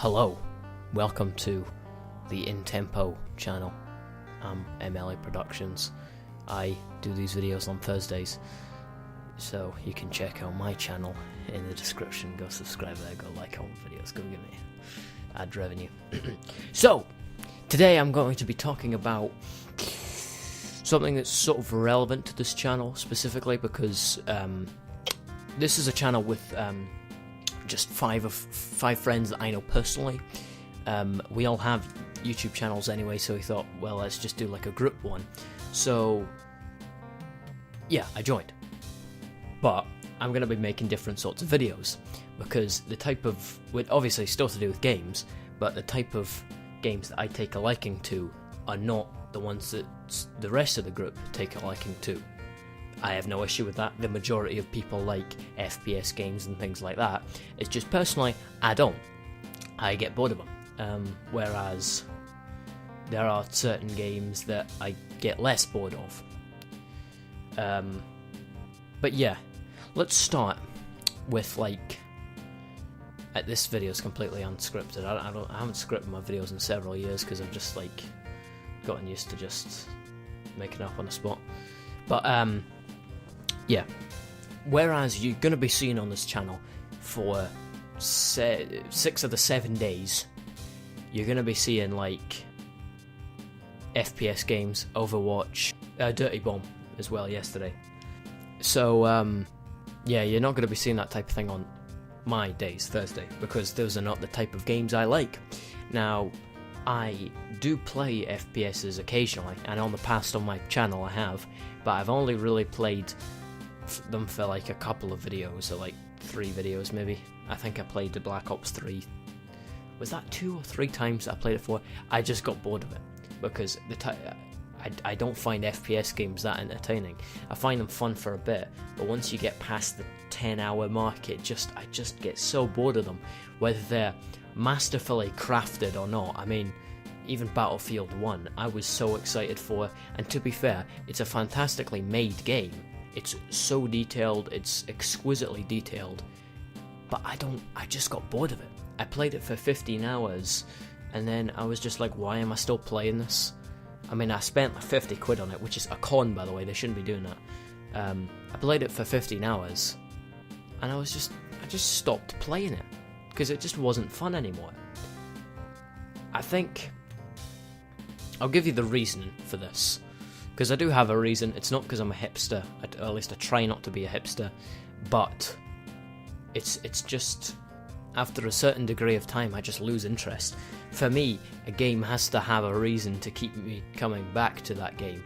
Hello, welcome to the InTempo channel. I'm MLA Productions. I do these videos on Thursdays, so you can check out my channel in the description. Go subscribe there, go like all the videos, go give me ad revenue. So, today I'm going to be talking about something that's sort of relevant to this channel, specifically because this is a channel with just five friends that I know personally. We all have YouTube channels anyway, so we thought, well, let's just do like a group one. So yeah, I joined, but I'm going to be making different sorts of videos because the type of, obviously still to do with games, but the type of games that I take a liking to are not the ones that the rest of the group take a liking to. I have no issue with that. The majority of people like FPS games and things like that. It's just personally, I don't. I get bored of them. Whereas there are certain games that I get less bored of. But yeah, let's start with this video is completely unscripted. I haven't scripted my videos in several years because I've just gotten used to just making up on the spot. But yeah, whereas you're going to be seeing on this channel for 6 of the 7 days, you're going to be seeing FPS games, Overwatch, Dirty Bomb as well yesterday. So yeah, you're not going to be seeing that type of thing on my days, Thursday, because those are not the type of games I like. Now, I do play FPSs occasionally, and on the past on my channel I have, but I've only really played them for a couple of videos, or 3 videos maybe. I think I played the Black Ops 3. Was that 2 or 3 times that I played it for? I just got bored of it because I don't find FPS games that entertaining. I find them fun for a bit, but once you get past the 10-hour mark, I just get so bored of them, whether they're masterfully crafted or not. I mean, even Battlefield 1, I was so excited for, and to be fair, it's a fantastically made game. It's so detailed, it's exquisitely detailed, but I just got bored of it. I played it for 15 hours, and then I was just like, why am I still playing this? I mean, I spent 50 quid on it, which is a con, by the way, they shouldn't be doing that. I played it for 15 hours, and I just stopped playing it, because it just wasn't fun anymore. I think I'll give you the reason for this, because I do have a reason. It's not because I'm a hipster, at least I try not to be a hipster, but it's just after a certain degree of time I just lose interest. For me, a game has to have a reason to keep me coming back to that game.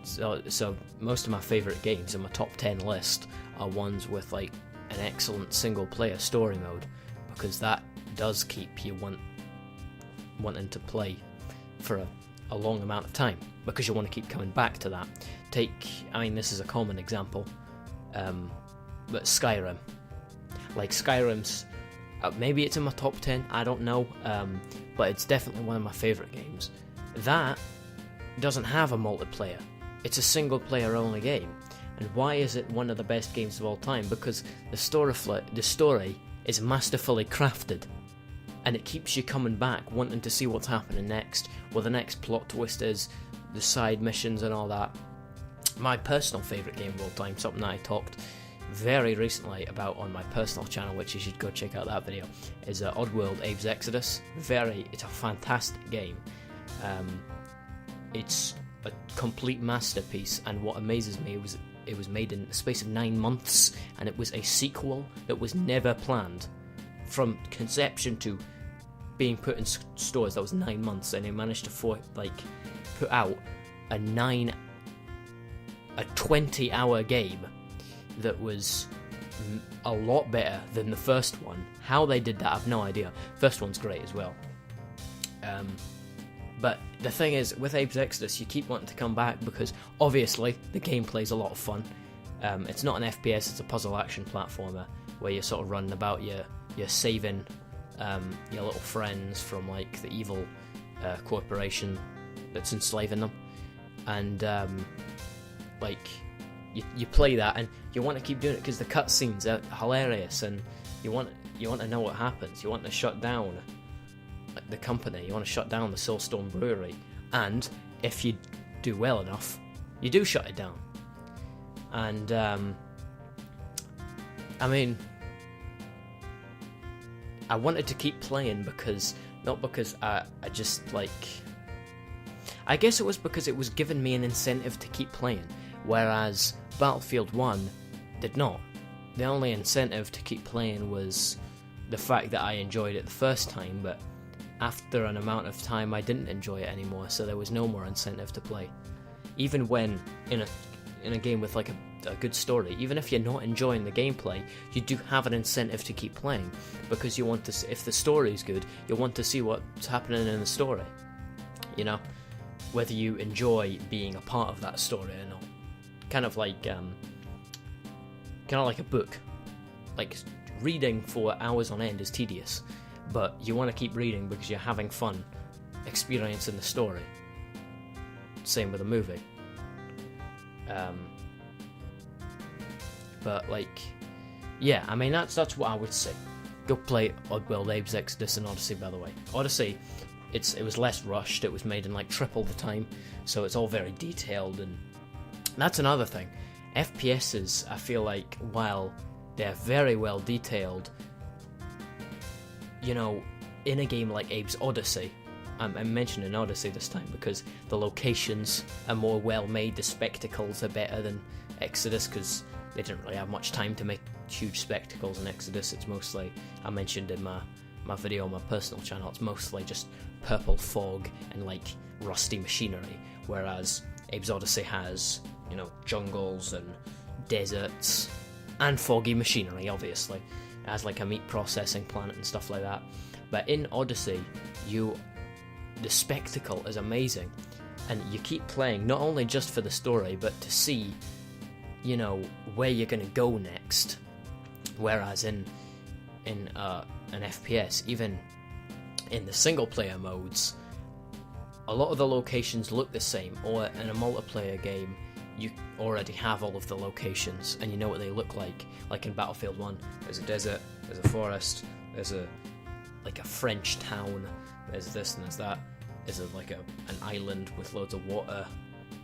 So most of my favourite games in my top 10 list are ones with an excellent single player story mode, because that does keep you wanting to play for a long amount of time, because you want to keep coming back to that. This is a common example, but Skyrim. Skyrim's, maybe it's in my top 10, I don't know, but it's definitely one of my favourite games. That doesn't have a multiplayer, it's a single player only game. And why is it one of the best games of all time? Because the story is masterfully crafted, and it keeps you coming back, wanting to see what's happening next, what the next plot twist is, the side missions and all that. My personal favourite game of all time, something that I talked very recently about on my personal channel, which you should go check out that video, is Oddworld Abe's Exodus. It's a fantastic game. It's a complete masterpiece, and what amazes me was it was made in the space of 9 months, and it was a sequel that was never planned. From conception to being put in stores, that was 9 months, and they managed to put out a 20-hour game that was a lot better than the first one. How they did that, I have no idea. First one's great as well. But the thing is, with Abe's Exodus, you keep wanting to come back because obviously the gameplay's a lot of fun. It's not an FPS, it's a puzzle action platformer where you're sort of running about, you're saving your little friends from the evil corporation that's enslaving them, and you play that and you want to keep doing it because the cutscenes are hilarious, and you want to know what happens. You want to shut down the company, you want to shut down the Soulstone Brewery, and if you do well enough, you do shut it down. And I mean, I wanted to keep playing because, not because I just like, I guess it was because it was giving me an incentive to keep playing, whereas Battlefield 1 did not. The only incentive to keep playing was the fact that I enjoyed it the first time, but after an amount of time I didn't enjoy it anymore, so there was no more incentive to play. Even when in a game with like a good story, even if you're not enjoying the gameplay, you do have an incentive to keep playing, because you want to see, if the story is good, you want to see what's happening in the story, you know, whether you enjoy being a part of that story or not. Kind of like a book. Like, reading for hours on end is tedious, but you want to keep reading because you're having fun experiencing the story. Same with a movie. But like, yeah, I mean that's what I would say. Go play Oddworld, Abe's Exodus, and Odyssey. By the way, Odyssey, it was less rushed. It was made in like triple the time, so it's all very detailed, and that's another thing. FPSs, I feel like, while they're very well detailed, you know, in a game like Abe's Odyssey, I'm mentioning Odyssey this time because the locations are more well made, the spectacles are better than Exodus, because they didn't really have much time to make huge spectacles in Exodus. It's mostly, I mentioned in my video on my personal channel, it's mostly just purple fog and like rusty machinery, whereas Abe's Odyssey has, you know, jungles and deserts and foggy machinery, obviously. It has like a meat processing plant and stuff like that. But in Odyssey, the spectacle is amazing, and you keep playing not only just for the story, but to see, you know, where you're going to go next. Whereas in an FPS, even in the single player modes, a lot of the locations look the same, or in a multiplayer game you already have all of the locations and you know what they look like. Like in Battlefield 1, there's a desert, there's a forest, there's a French town, there's this and there's that, there's an island with loads of water,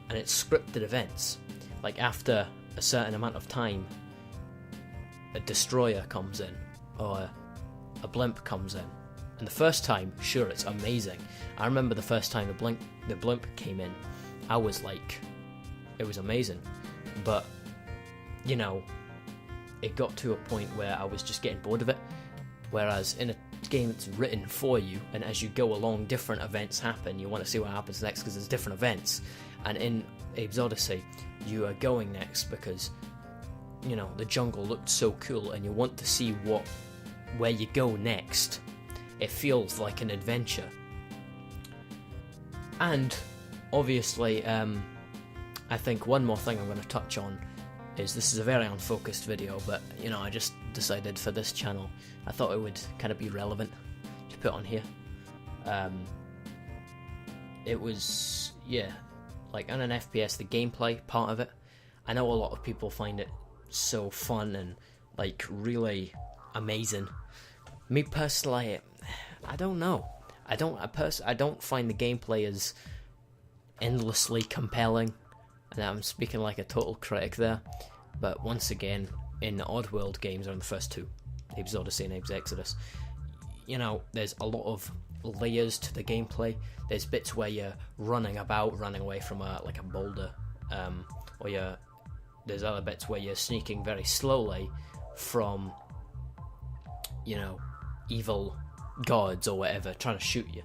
and it's scripted events. Like after a certain amount of time, a destroyer comes in, or a blimp comes in, and the first time, sure, it's amazing. I remember the first time the blimp came in, I was like, it was amazing, but you know, it got to a point where I was just getting bored of it. Whereas in a game that's written for you, and as you go along, different events happen, you want to see what happens next because there's different events. And in Abe's Odyssey, you are going next because, you know, the jungle looked so cool, and you want to see where you go next. It feels like an adventure. And obviously, I think one more thing I'm going to touch on is, this is a very unfocused video, but you know, I just decided for this channel, I thought it would kind of be relevant to put on here. It was, yeah, like on an FPS, the gameplay part of it, I know a lot of people find it so fun and like really amazing. Me personally, I don't know. I don't find the gameplay as endlessly compelling, and I'm speaking like a total critic there. But once again, in the Oddworld games, on the first two, Abe's Odyssey and Abe's Exodus, you know, there's a lot of layers to the gameplay. There's bits where you're running away from a boulder, or there's other bits where you're sneaking very slowly from, you know, evil gods or whatever trying to shoot you.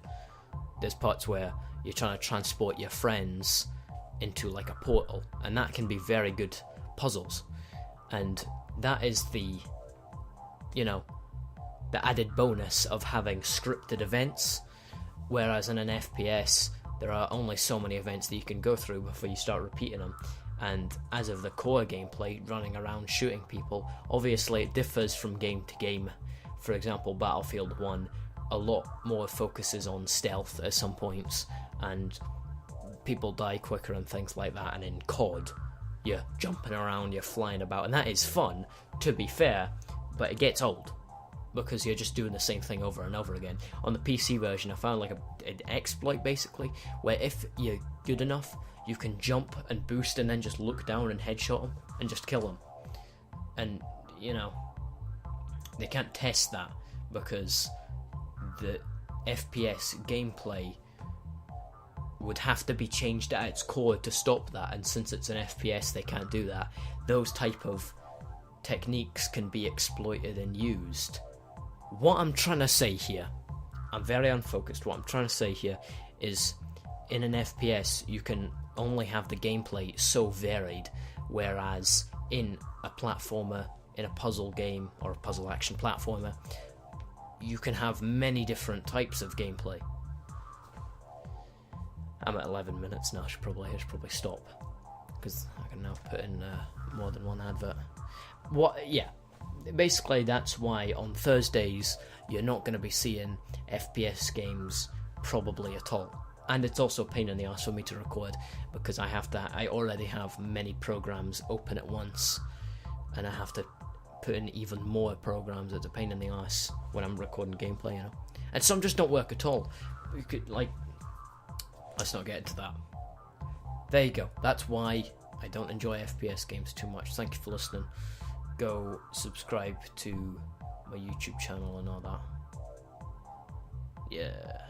There's parts where you're trying to transport your friends into like a portal, and that can be very good puzzles, and that is the, you know, the added bonus of having scripted events. Whereas in an FPS, there are only so many events that you can go through before you start repeating them. And as of the core gameplay, running around shooting people, obviously it differs from game to game. For example, Battlefield 1, a lot more focuses on stealth at some points, and people die quicker and things like that. And in COD, you're jumping around, you're flying about, and that is fun, to be fair, but it gets old. because you're just doing the same thing over and over again. On the PC version, I found like an exploit basically, where if you're good enough, you can jump and boost and then just look down and headshot them and just kill them. And you know, they can't test that because the FPS gameplay would have to be changed at its core to stop that, and since it's an FPS they can't do that. Those type of techniques can be exploited and used. What I'm trying to say here, I'm very unfocused, what I'm trying to say here is, in an FPS you can only have the gameplay so varied, whereas in a platformer, in a puzzle game or a puzzle action platformer, you can have many different types of gameplay. I'm at 11 minutes now, I should probably stop, because I can now put in more than one advert. Basically that's why on Thursdays you're not going to be seeing FPS games probably at all. And it's also a pain in the ass for me to record, because I already have many programs open at once, and I have to put in even more programs. It's a pain in the ass when I'm recording gameplay, you know. And some just don't work at all. You could, let's not get into that. There you go. That's why I don't enjoy FPS games too much. Thank you for listening. Go subscribe to my YouTube channel and all that. Yeah.